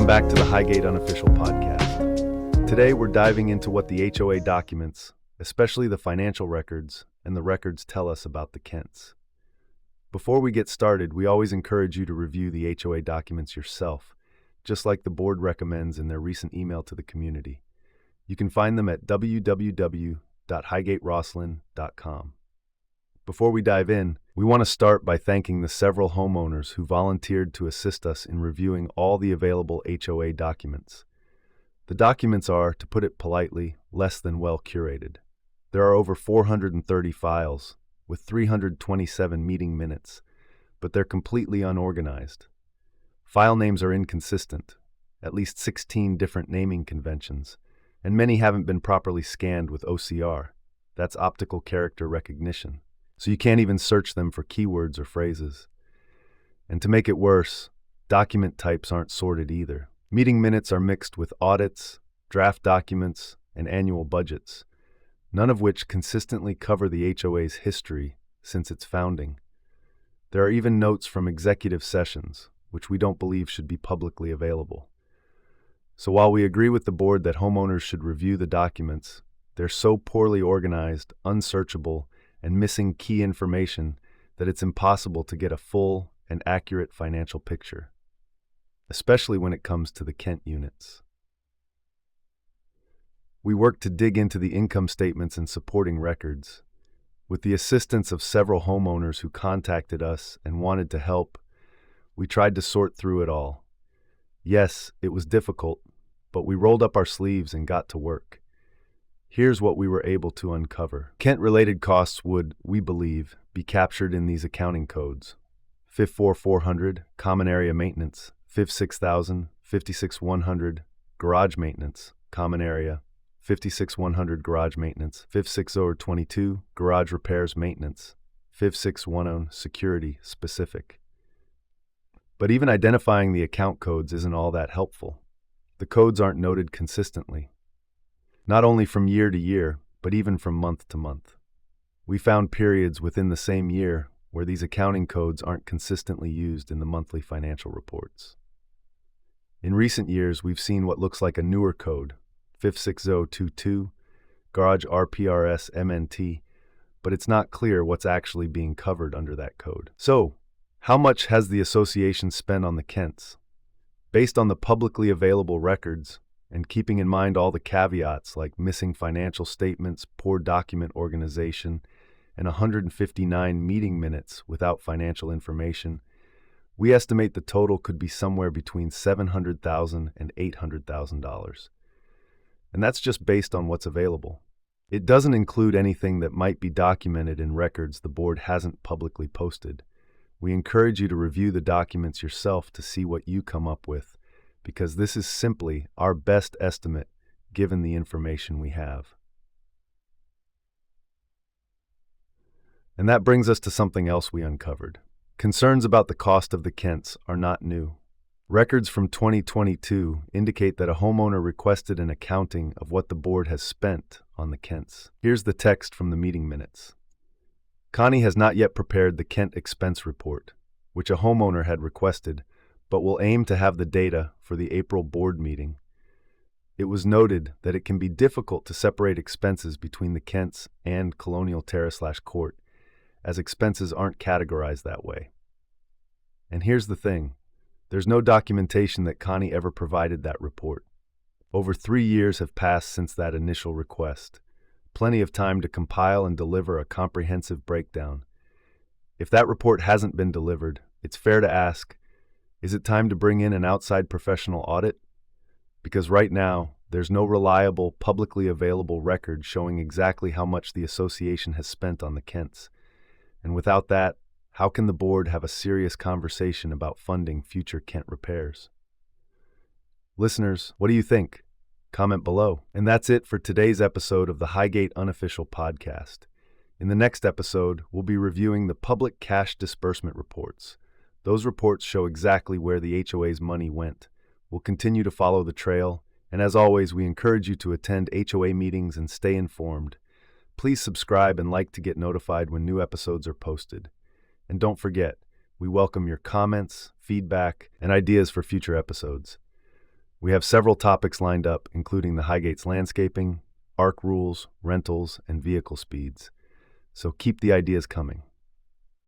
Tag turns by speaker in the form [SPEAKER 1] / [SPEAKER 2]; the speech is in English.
[SPEAKER 1] Welcome back to the Highgate Unofficial podcast. Today we're diving into what the HOA documents, especially the financial records, and the records tell us about the Kents. Before we get started, we always encourage you to review the HOA documents yourself, just like the board recommends in their recent email to the community. You can find them at www.highgateroslyn.com. Before we dive in, we want to start by thanking the several homeowners who volunteered to assist us in reviewing all the available HOA documents. The documents are, to put it politely, less than well curated. There are over 430 files, with 327 meeting minutes, but they're completely unorganized. File names are inconsistent, at least 16 different naming conventions, and many haven't been properly scanned with OCR. That's optical character recognition. So you can't even search them for keywords or phrases. And to make it worse, document types aren't sorted either. Meeting minutes are mixed with audits, draft documents, and annual budgets, none of which consistently cover the HOA's history since its founding. There are even notes from executive sessions, which we don't believe should be publicly available. So while we agree with the board that homeowners should review the documents, they're so poorly organized, unsearchable, and missing key information that it's impossible to get a full and accurate financial picture, especially when it comes to the Kent units. We worked to dig into the income statements and supporting records. With the assistance of several homeowners who contacted us and wanted to help, we tried to sort through it all. Yes, it was difficult, but we rolled up our sleeves and got to work. Here's what we were able to uncover. Kent-related costs would, we believe, be captured in these accounting codes. FIF 4400, Common Area Maintenance. FIF 6000, 56100, Garage Maintenance, Common Area. 56100, Garage Maintenance. FIF 6022, Garage Repairs Maintenance. FIF 610, Security Specific. But even identifying the account codes isn't all that helpful. The codes aren't noted consistently, not only from year to year, but even from month to month. We found periods within the same year where these accounting codes aren't consistently used in the monthly financial reports. In recent years, we've seen what looks like a newer code, FIF 6022, Garage RPRS MNT, but it's not clear what's actually being covered under that code. So, how much has the association spent on the Kents? Based on the publicly available records, and keeping in mind all the caveats like missing financial statements, poor document organization, and 159 meeting minutes without financial information, we estimate the total could be somewhere between $700,000 and $800,000. And that's just based on what's available. It doesn't include anything that might be documented in records the board hasn't publicly posted. We encourage you to review the documents yourself to see what you come up with, because this is simply our best estimate given the information we have. And that brings us to something else we uncovered. Concerns about the cost of the Kents are not new. Records from 2022 indicate that a homeowner requested an accounting of what the board has spent on the Kents. Here's the text from the meeting minutes. Connie has not yet prepared the Kent expense report, which a homeowner had requested, but will aim to have the data for the April board meeting. It was noted that it can be difficult to separate expenses between the Kents and Colonial Terrace/Court, as expenses aren't categorized that way. And here's the thing, there's no documentation that Connie ever provided that report. Over 3 years have passed since that initial request. Plenty of time to compile and deliver a comprehensive breakdown. If that report hasn't been delivered, it's fair to ask, is it time to bring in an outside professional audit? Because right now, there's no reliable, publicly available record showing exactly how much the association has spent on the Kents. And without that, how can the board have a serious conversation about funding future Kent repairs? Listeners, what do you think? Comment below. And that's it for today's episode of the Highgate Unofficial podcast. In the next episode, we'll be reviewing the public cash disbursement reports. Those reports show exactly where the HOA's money went. We'll continue to follow the trail, and as always, we encourage you to attend HOA meetings and stay informed. Please subscribe and like to get notified when new episodes are posted. And don't forget, we welcome your comments, feedback, and ideas for future episodes. We have several topics lined up, including the Highgate's landscaping, ARC rules, rentals, and vehicle speeds. So keep the ideas coming.